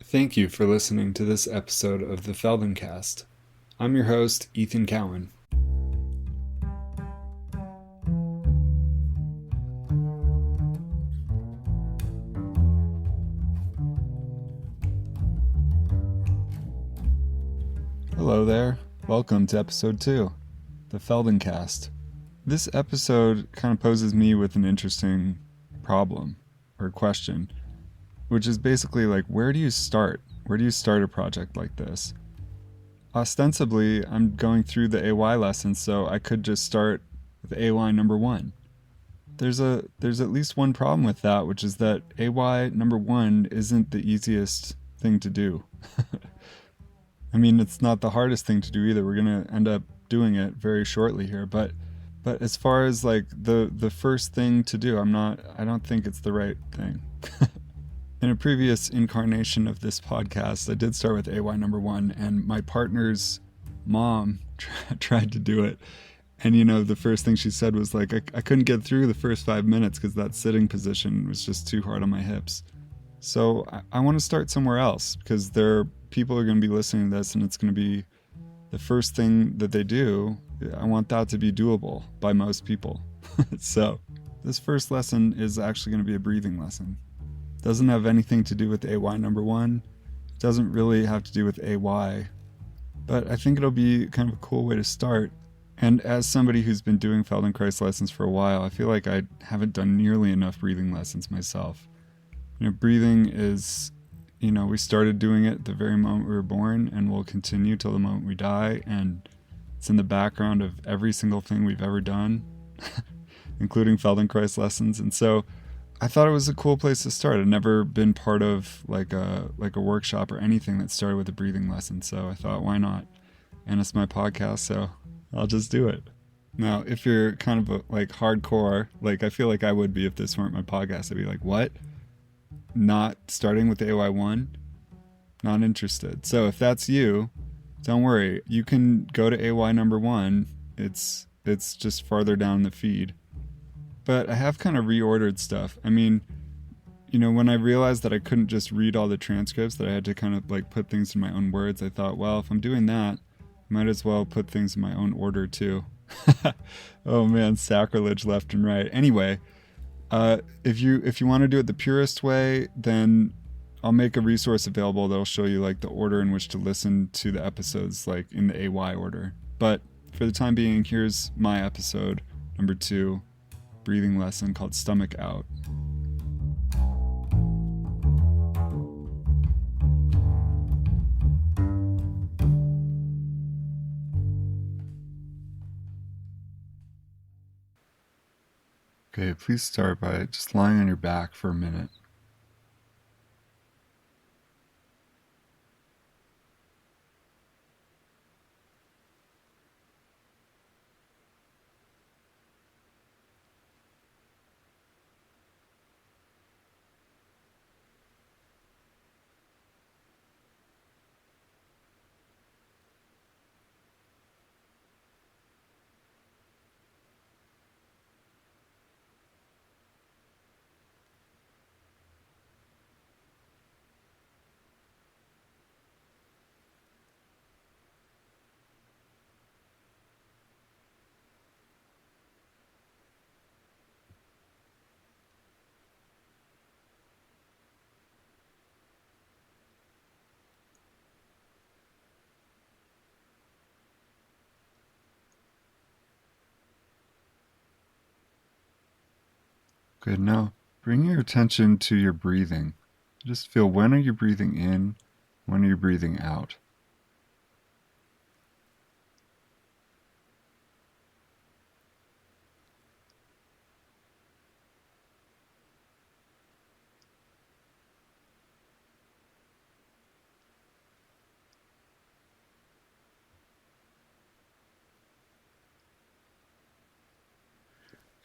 Thank you for listening to this episode of the Feldenkrais. I'm your host, Ethan Cowan. Hello there. Welcome to episode 2, the Feldenkrais. This episode kind of poses me with an interesting problem or question, which is basically like, where do you start? Where do you start a project like this? Ostensibly, I'm going through the AY lessons, so I could just start with AY number 1. There's at least one problem with that, which is that AY number 1 isn't the easiest thing to do. I mean, it's not the hardest thing to do either. We're going to end up doing it very shortly here, but as far as like the first thing to do, I don't think it's the right thing. In a previous incarnation of this podcast, I did start with AY number 1, and my partner's mom tried to do it. And, the first thing she said was like, I couldn't get through the first 5 minutes because that sitting position was just too hard on my hips. So I want to start somewhere else, because people are going to be listening to this, and it's going to be the first thing that they do. I want that to be doable by most people. So this first lesson is actually going to be a breathing lesson. Doesn't have anything to do with AY number 1. Doesn't really have to do with AY. But I think it'll be kind of a cool way to start. And as somebody who's been doing Feldenkrais lessons for a while, I feel like I haven't done nearly enough breathing lessons myself. Breathing is, we started doing it the very moment we were born, and we'll continue till the moment we die. And it's in the background of every single thing we've ever done, including Feldenkrais lessons. And so I thought it was a cool place to start. I'd never been part of like a workshop or anything that started with a breathing lesson. So I thought, why not? And it's my podcast, so I'll just do it. Now, if you're kind of like hardcore, like I feel like I would be if this weren't my podcast, I'd be like, what? Not starting with AY1? Not interested. So if that's you, don't worry. You can go to AY number 1. It's just farther down the feed. But I have kind of reordered stuff. I mean, when I realized that I couldn't just read all the transcripts, that I had to kind of like put things in my own words, I thought, well, if I'm doing that, I might as well put things in my own order too. Oh man, sacrilege left and right. Anyway, if you want to do it the purest way, then I'll make a resource available that'll show you like the order in which to listen to the episodes, like in the AY order. But for the time being, here's my episode number 2. Breathing lesson called Stomach Out. Okay, please start by just lying on your back for a minute. Good. Now, bring your attention to your breathing. Just feel, when are you breathing in? When are you breathing out?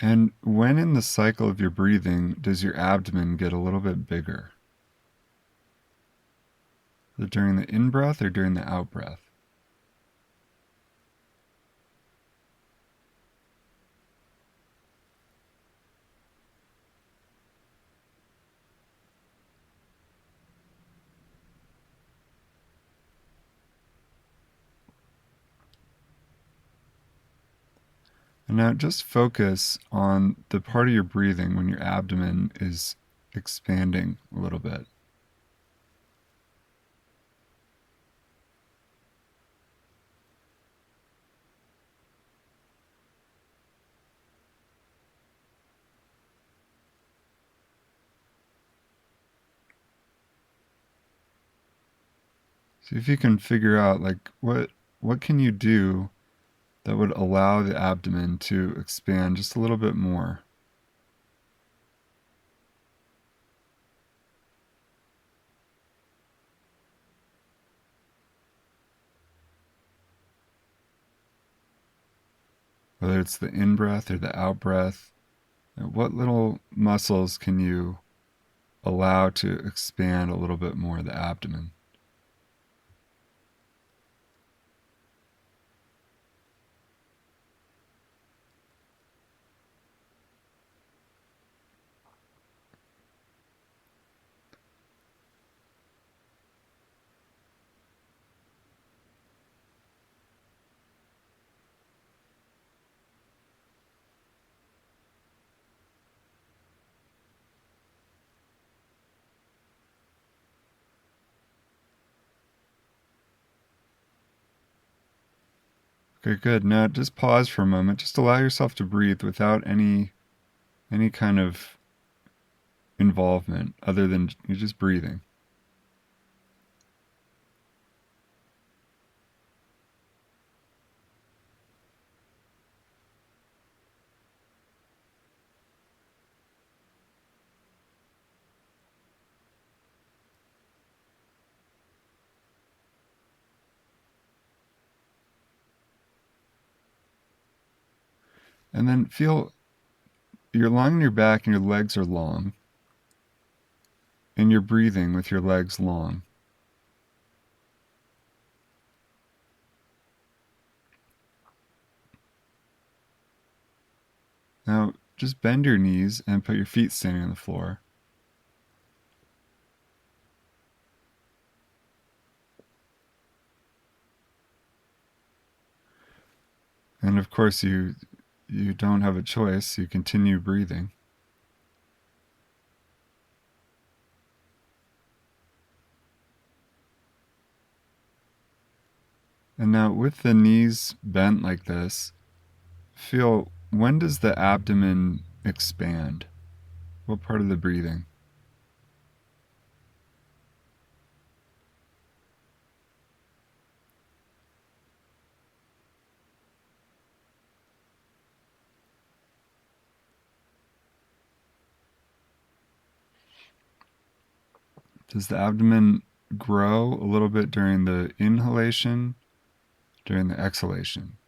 And when in the cycle of your breathing does your abdomen get a little bit bigger? Is it during the in-breath or during the out-breath? And now just focus on the part of your breathing when your abdomen is expanding a little bit. See if you can figure out what can you do that would allow the abdomen to expand just a little bit more. Whether it's the in-breath or the out-breath, what little muscles can you allow to expand a little bit more the abdomen? Okay, good. Now just pause for a moment. Just allow yourself to breathe without any kind of involvement other than you're just breathing. And then feel you're lying on your back and your legs are long. And you're breathing with your legs long. Now, just bend your knees and put your feet standing on the floor. And of course, you don't have a choice. You continue breathing. And now, with the knees bent like this, feel when does the abdomen expand? What part of the breathing? Does the abdomen grow a little bit during the inhalation, during the exhalation?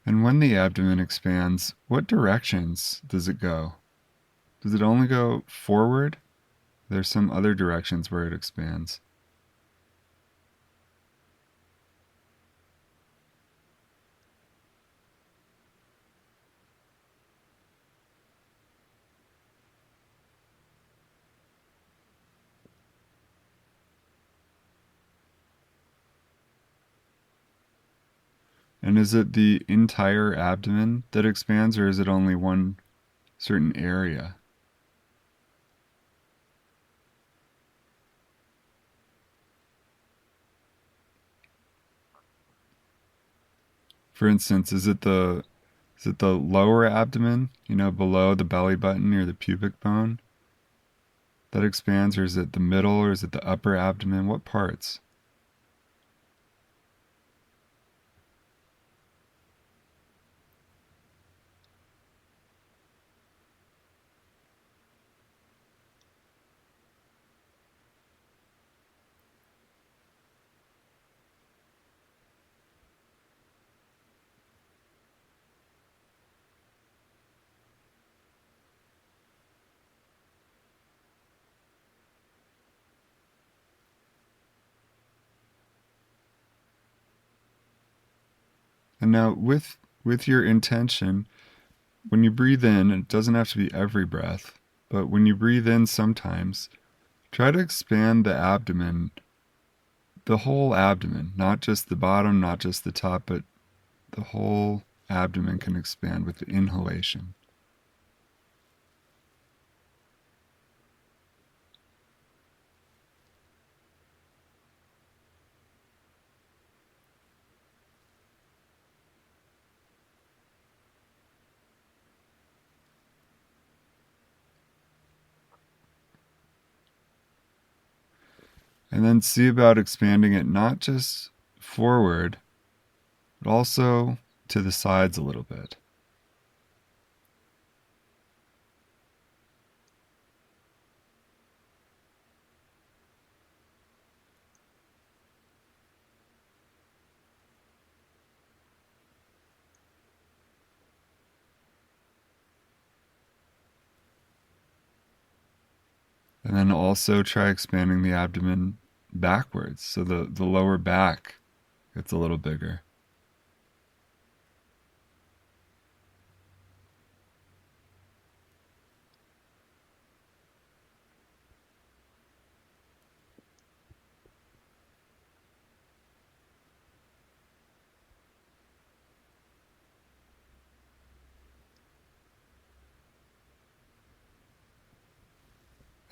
And when the abdomen expands, what directions does it go? Does it only go forward? There's some other directions where it expands. And is it the entire abdomen that expands, or is it only one certain area? For instance, is it the lower abdomen, below the belly button near the pubic bone that expands, or is it the middle, or is it the upper abdomen? What parts? And now with your intention, when you breathe in, it doesn't have to be every breath, but when you breathe in sometimes, try to expand the abdomen, the whole abdomen, not just the bottom, not just the top, but the whole abdomen can expand with the inhalation. And then see about expanding it not just forward, but also to the sides a little bit. And then also try expanding the abdomen backwards, so the lower back gets a little bigger.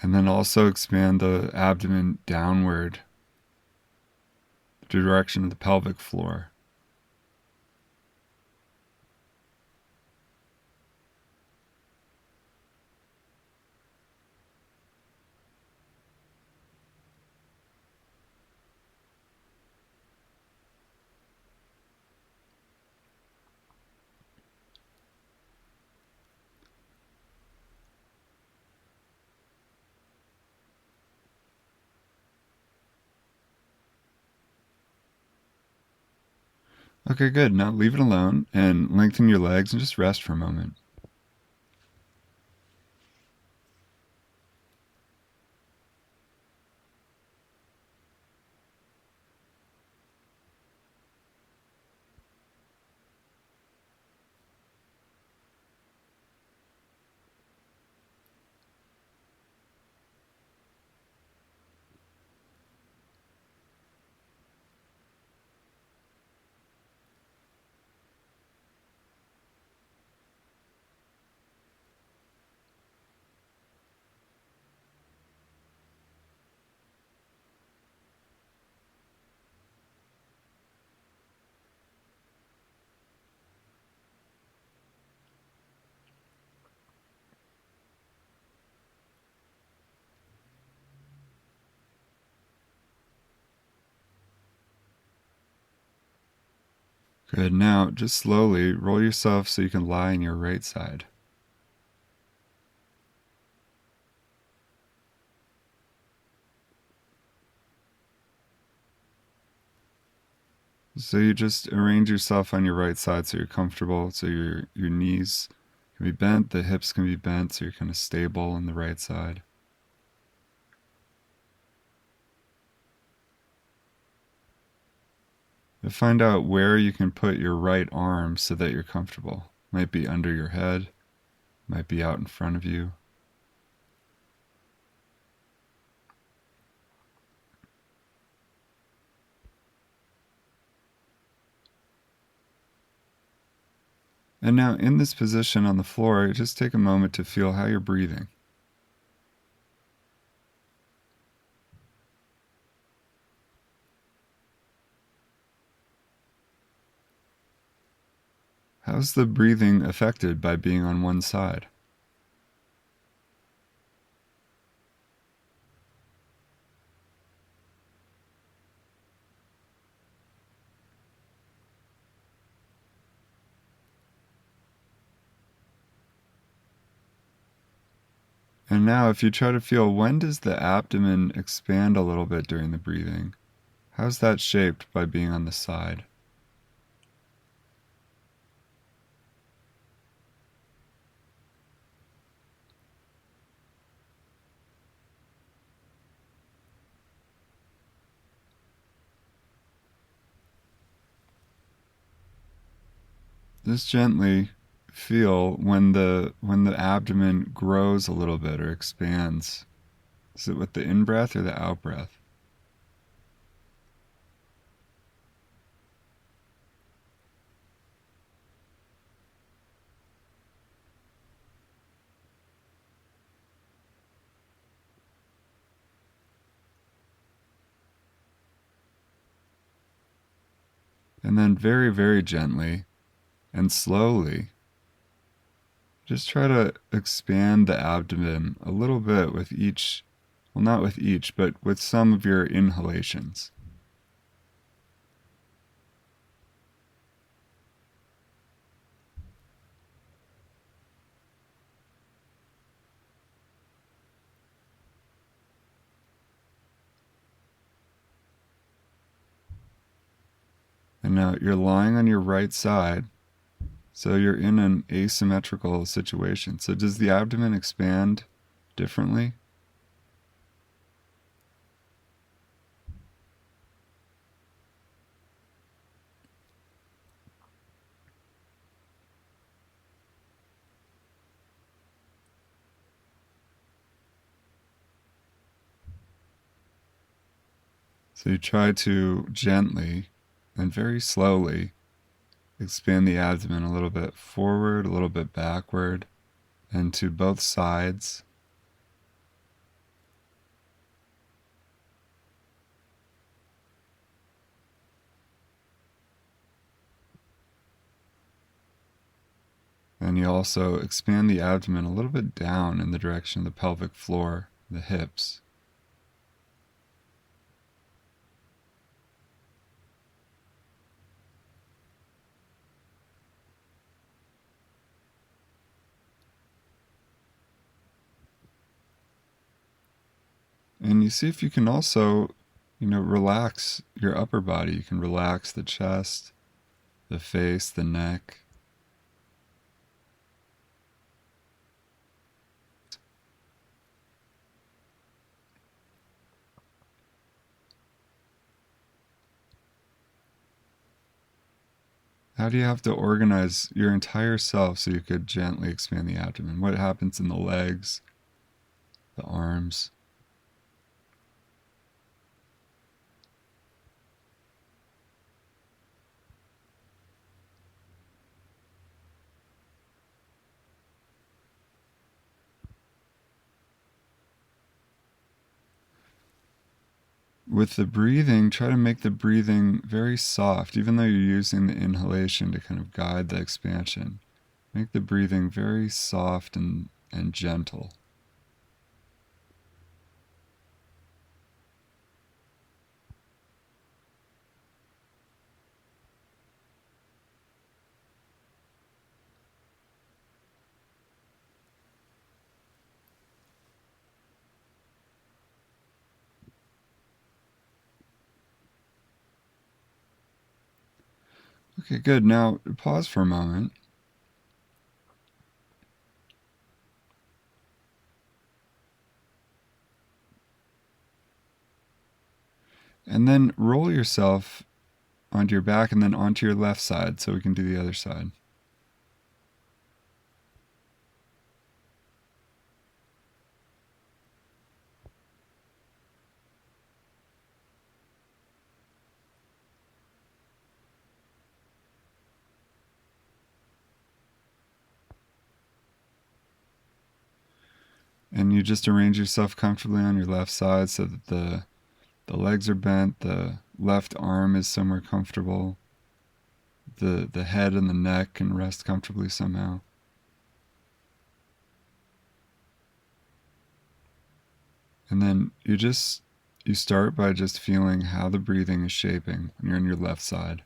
And then also expand the abdomen downward, the direction of the pelvic floor. Okay, good. Now leave it alone and lengthen your legs and just rest for a moment. Good. Now, just slowly roll yourself so you can lie on your right side. So you just arrange yourself on your right side so you're comfortable, so your knees can be bent, the hips can be bent, so you're kind of stable on the right side. And find out where you can put your right arm so that you're comfortable. Might be under your head, might be out in front of you. And now in this position on the floor, just take a moment to feel how you're breathing. How's the breathing affected by being on one side? And now if you try to feel, when does the abdomen expand a little bit during the breathing? How's that shaped by being on the side? just gently feel when the abdomen grows a little bit or expands. Is it with the in-breath or the out-breath? And then very, very gently and slowly, just try to expand the abdomen a little bit with each, well, not with each, but with some of your inhalations. And now you're lying on your right side, so you're in an asymmetrical situation. So does the abdomen expand differently? So you try to gently and very slowly expand the abdomen a little bit forward, a little bit backward, and to both sides. And you also expand the abdomen a little bit down in the direction of the pelvic floor, the hips. And you see if you can also, relax your upper body. You can relax the chest, the face, the neck. How do you have to organize your entire self so you could gently expand the abdomen? What happens in the legs, the arms? With the breathing, try to make the breathing very soft, even though you're using the inhalation to kind of guide the expansion. Make the breathing very soft and gentle. Okay, good. Now pause for a moment. And then roll yourself onto your back and then onto your left side so we can do the other side. And you just arrange yourself comfortably on your left side so that the legs are bent, the left arm is somewhere comfortable, the head and the neck can rest comfortably somehow. And then you start by just feeling how the breathing is shaping when you're on your left side.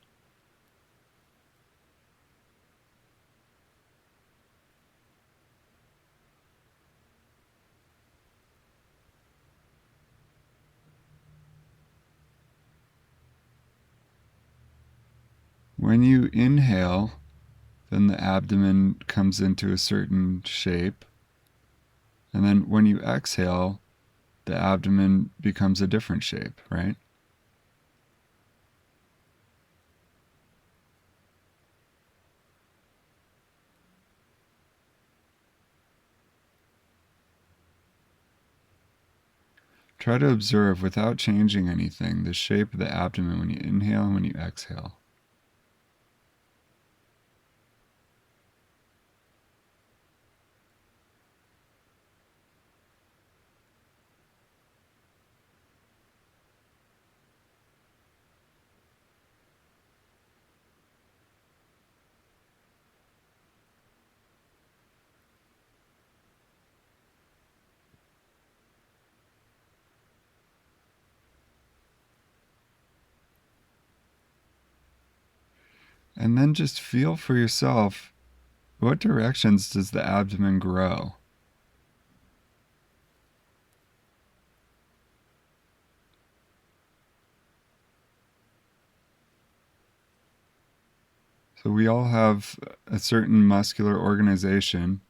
When you inhale, then the abdomen comes into a certain shape. And then when you exhale, the abdomen becomes a different shape, right? Try to observe, without changing anything, the shape of the abdomen when you inhale and when you exhale. And then just feel for yourself, what directions does the abdomen grow? So we all have a certain muscular organization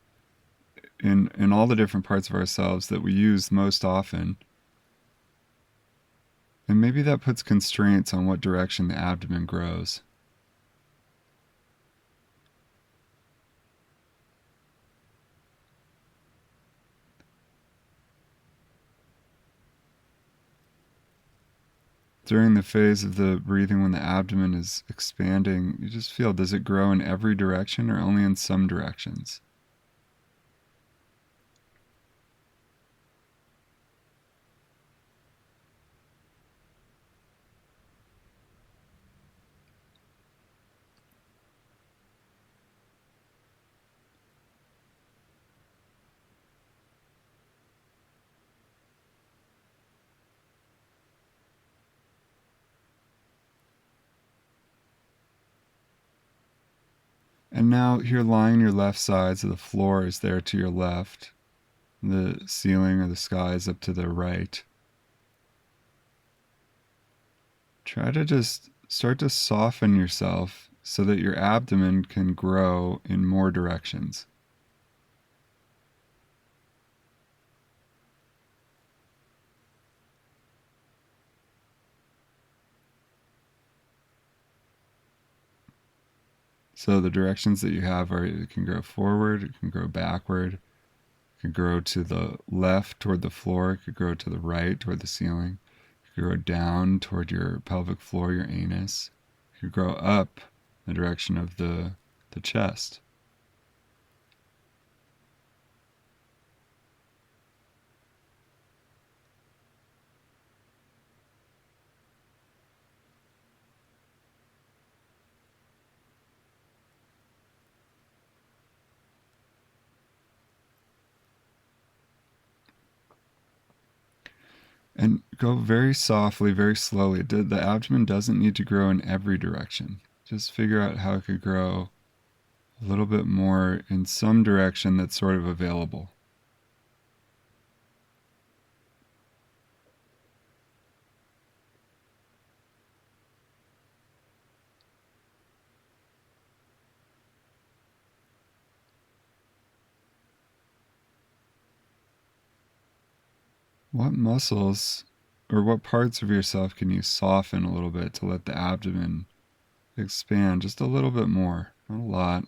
in all the different parts of ourselves that we use most often. And maybe that puts constraints on what direction the abdomen grows. During the phase of the breathing when the abdomen is expanding, you just feel, does it grow in every direction or only in some directions? And now you're lying on your left side, so the floor is there to your left. The ceiling or the sky is up to the right. Try to just start to soften yourself so that your abdomen can grow in more directions. So the directions that you have are, it can grow forward, it can grow backward, it can grow to the left toward the floor, it could grow to the right toward the ceiling, it could grow down toward your pelvic floor, your anus, it could grow up in the direction of the chest. And go very softly, very slowly. The abdomen doesn't need to grow in every direction. Just figure out how it could grow a little bit more in some direction that's sort of available. What muscles or what parts of yourself can you soften a little bit to let the abdomen expand just a little bit more? Not a lot.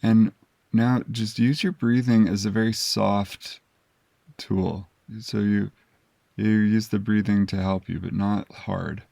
And now just use your breathing as a very soft tool. So you use the breathing to help you, but not hard.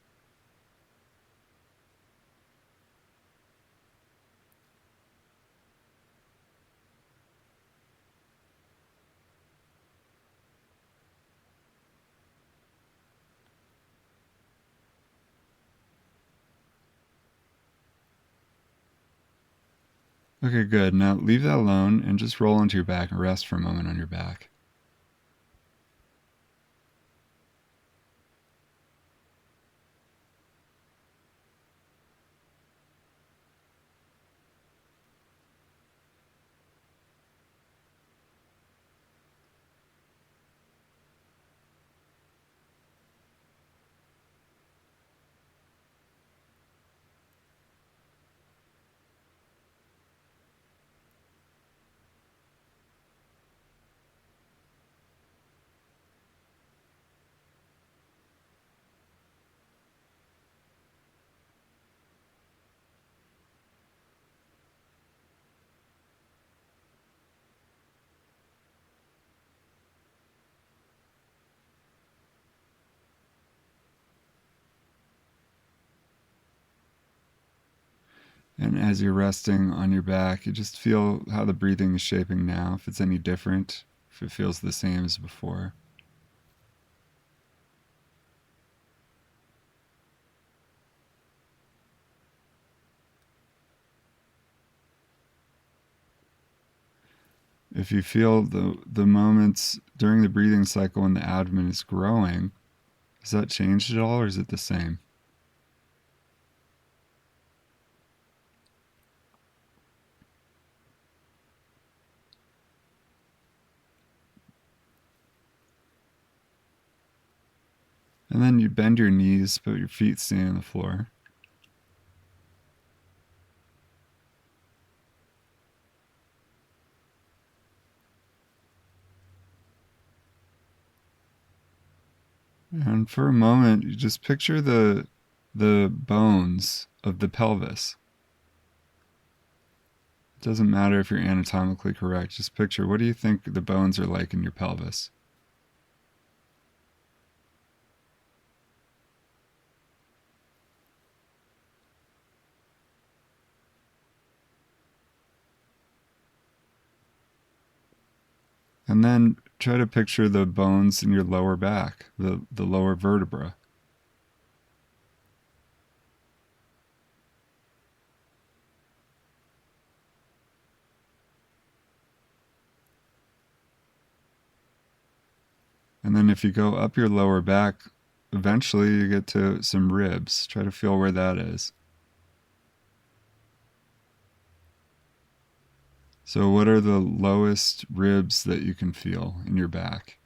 Okay, good. Now leave that alone and just roll onto your back and rest for a moment on your back. And as you're resting on your back, you just feel how the breathing is shaping now, if it's any different, if it feels the same as before. If you feel the moments during the breathing cycle when the abdomen is growing, has that changed at all, or is it the same? And then you bend your knees, but your feet stay on the floor. And for a moment, you just picture the bones of the pelvis. It doesn't matter if you're anatomically correct. Just picture, what do you think the bones are like in your pelvis? And then try to picture the bones in your lower back, the lower vertebra. And then if you go up your lower back, eventually you get to some ribs. Try to feel where that is. So what are the lowest ribs that you can feel in your back?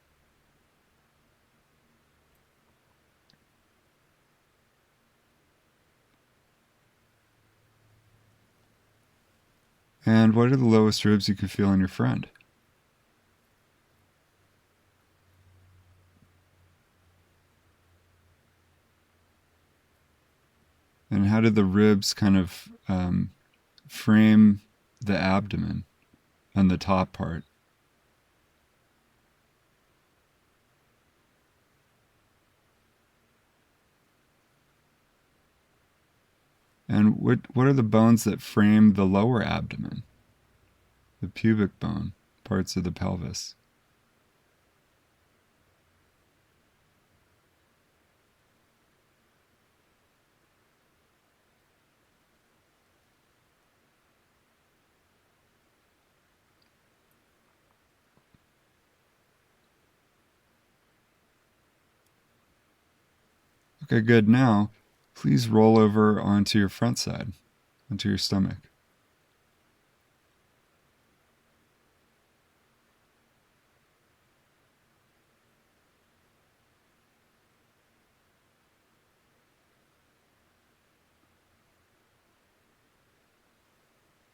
And what are the lowest ribs you can feel in your front? And how did the ribs kind of frame the abdomen and the top part? And what are the bones that frame the lower abdomen? The pubic bone, parts of the pelvis. Okay, good. Now, please roll over onto your front side, onto your stomach.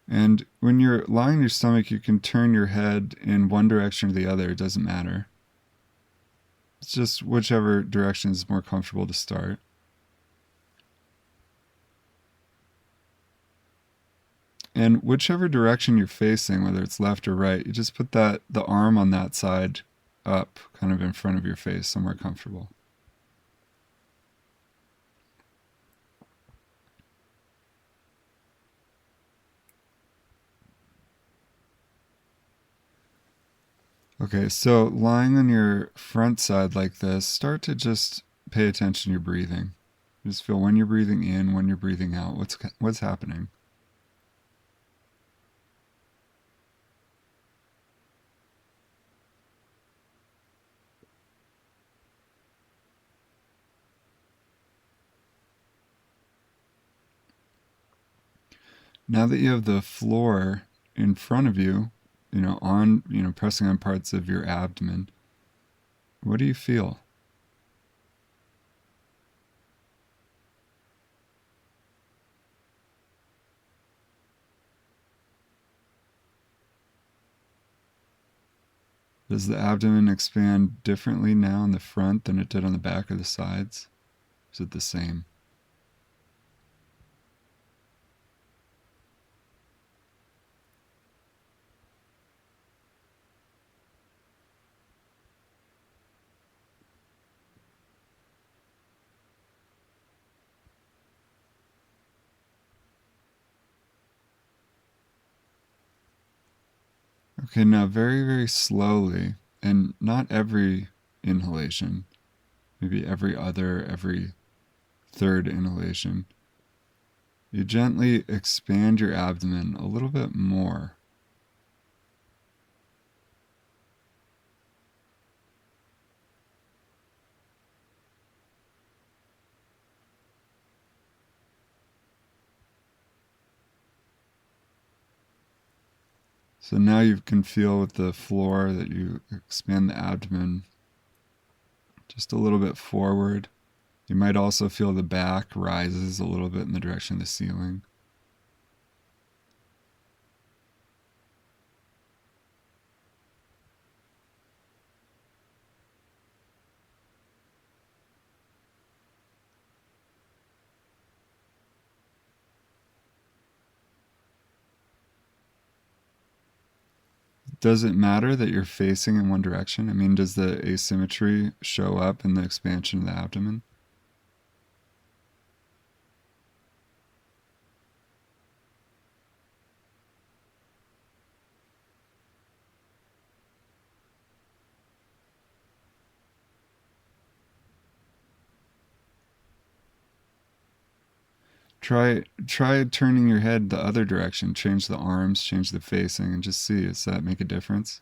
And when you're lying on your stomach, you can turn your head in one direction or the other. It doesn't matter. It's just whichever direction is more comfortable to start. And whichever direction you're facing, whether it's left or right, you just put the arm on that side up, kind of in front of your face, somewhere comfortable. Okay, so lying on your front side like this, start to just pay attention to your breathing. Just feel when you're breathing in, when you're breathing out, what's happening. Now that you have the floor in front of you, pressing on parts of your abdomen, what do you feel? Does the abdomen expand differently now in the front than it did on the back or the sides? Is it the same? Okay, now very, very slowly, and not every inhalation, maybe every other, every third inhalation, you gently expand your abdomen a little bit more. So now you can feel with the floor that you expand the abdomen just a little bit forward. You might also feel the back rises a little bit in the direction of the ceiling. Does it matter that you're facing in one direction? I mean, does the asymmetry show up in the expansion of the abdomen? Try turning your head the other direction. Change the arms, change the facing, and just see, does that make a difference?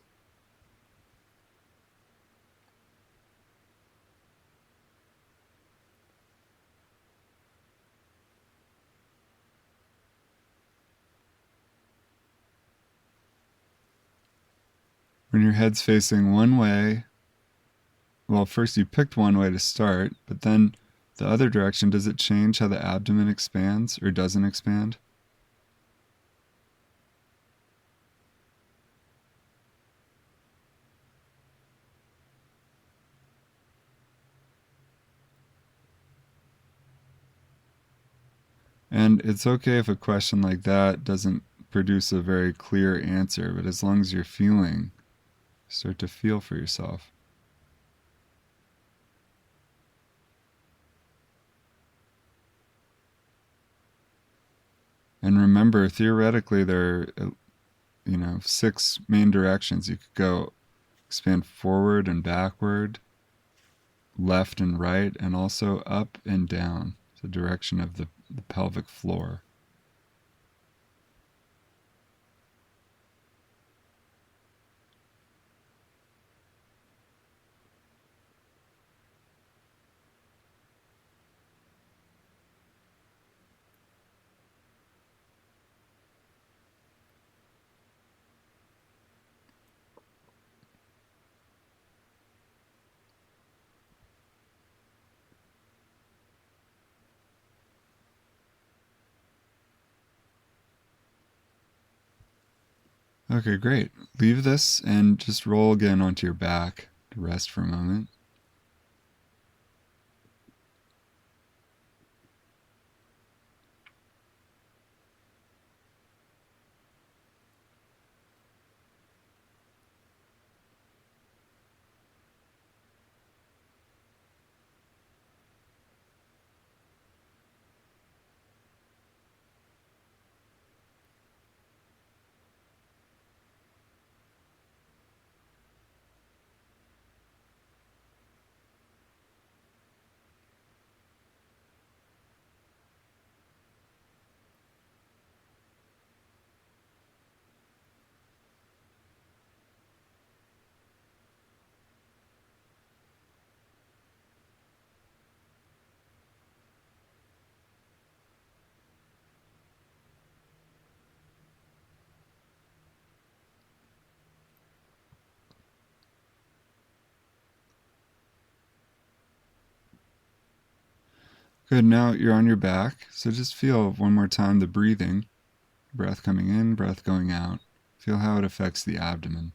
When your head's facing one way, well, first you picked one way to start, but then the other direction, does it change how the abdomen expands or doesn't expand? And it's okay if a question like that doesn't produce a very clear answer, but as long as you're feeling, start to feel for yourself. And remember, theoretically, there are, 6 main directions. You could go expand forward and backward, left and right, and also up and down, the direction of the pelvic floor. Okay, great. Leave this and just roll again onto your back to rest for a moment. Good, now you're on your back, so just feel one more time the breathing. Breath coming in, breath going out. Feel how it affects the abdomen.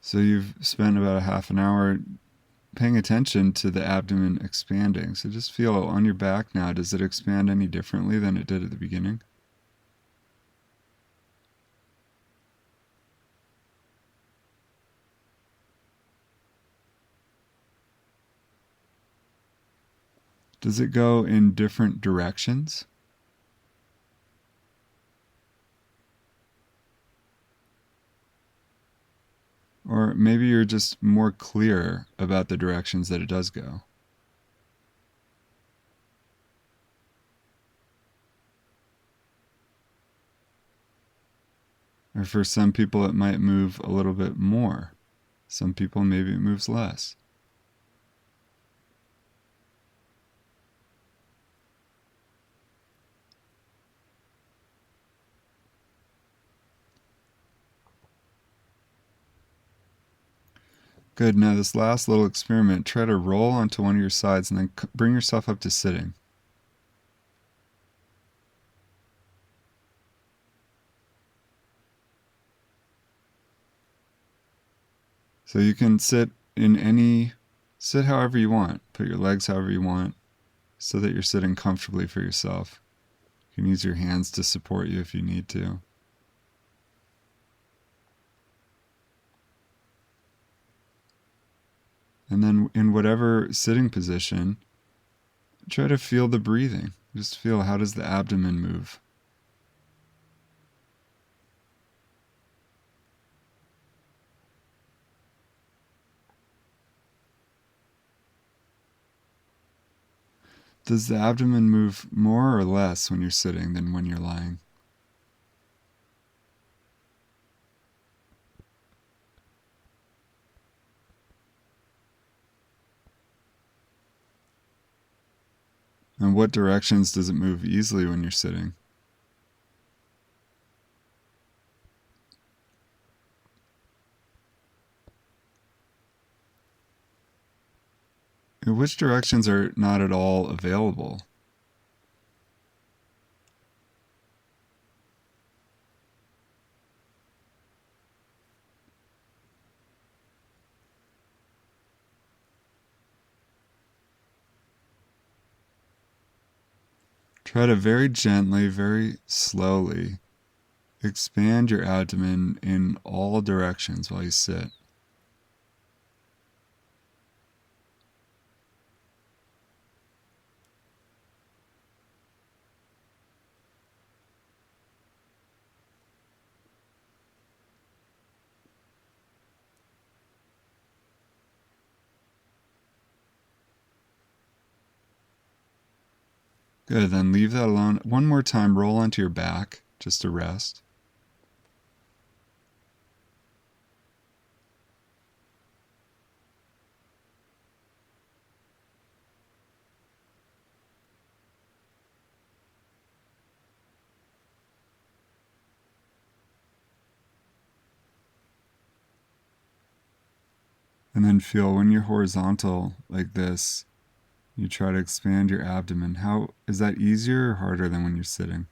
So you've spent about a half an hour paying attention to the abdomen expanding. So just feel on your back now, does it expand any differently than it did at the beginning? Does it go in different directions? Or maybe you're just more clear about the directions that it does go. Or for some people, it might move a little bit more. Some people, maybe it moves less. Good. Now this last little experiment, try to roll onto one of your sides and then bring yourself up to sitting. So you can sit however you want. Put your legs however you want so that you're sitting comfortably for yourself. You can use your hands to support you if you need to. And then in whatever sitting position, try to feel the breathing. Just feel, how does the abdomen move? Does the abdomen move more or less when you're sitting than when you're lying? And what directions does it move easily when you're sitting? And which directions are not at all available? Try to very gently, very slowly expand your abdomen in all directions while you sit. Good, then leave that alone. One more time, roll onto your back just to rest. And then feel when you're horizontal like this, you try to expand your abdomen. How is that, easier or harder than when you're sitting?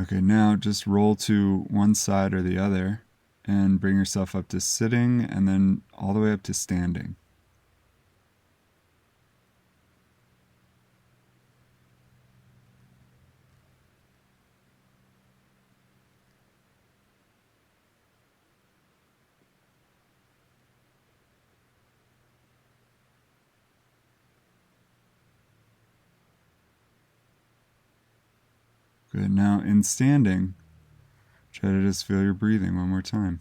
Okay, now just roll to one side or the other and bring yourself up to sitting and then all the way up to standing. Good. Now in standing, try to just feel your breathing one more time.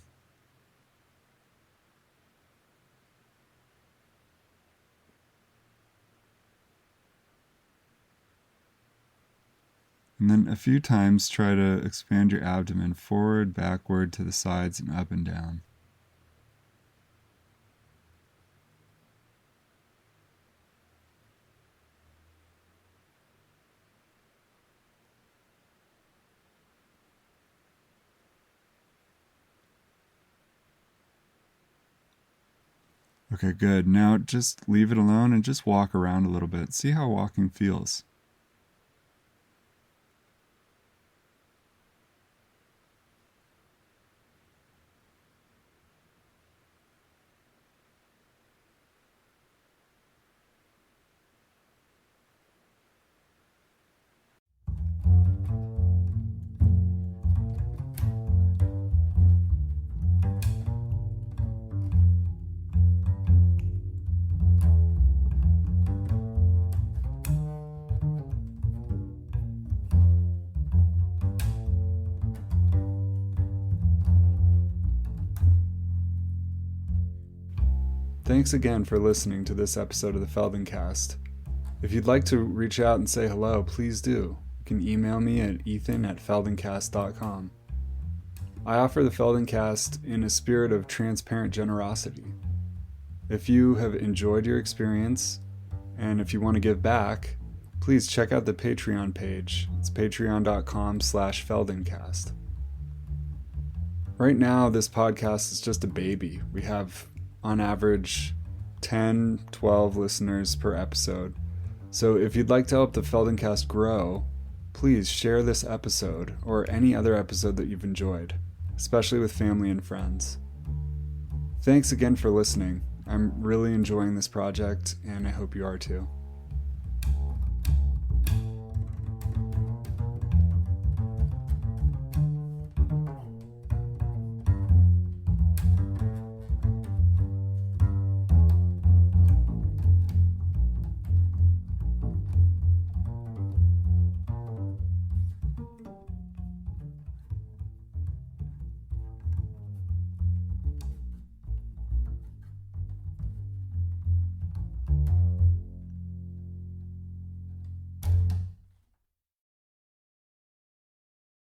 And then a few times try to expand your abdomen forward, backward, to the sides, and up and down. Okay, good. Now just leave it alone and just walk around a little bit. See how walking feels. Thanks again for listening to this episode of the Feldenkrais. If you'd like to reach out and say hello, please do. You can email me at ethan@Feldenkrais.com. I offer the Feldenkrais in a spirit of transparent generosity. If you have enjoyed your experience, and if you want to give back, please check out the Patreon page. It's patreon.com/Feldenkrais. Right now, this podcast is just a baby. We have, on average, 10, 12 listeners per episode. So if you'd like to help the Feldenkrais grow, please share this episode or any other episode that you've enjoyed, especially with family and friends. Thanks again for listening. I'm really enjoying this project, and I hope you are too.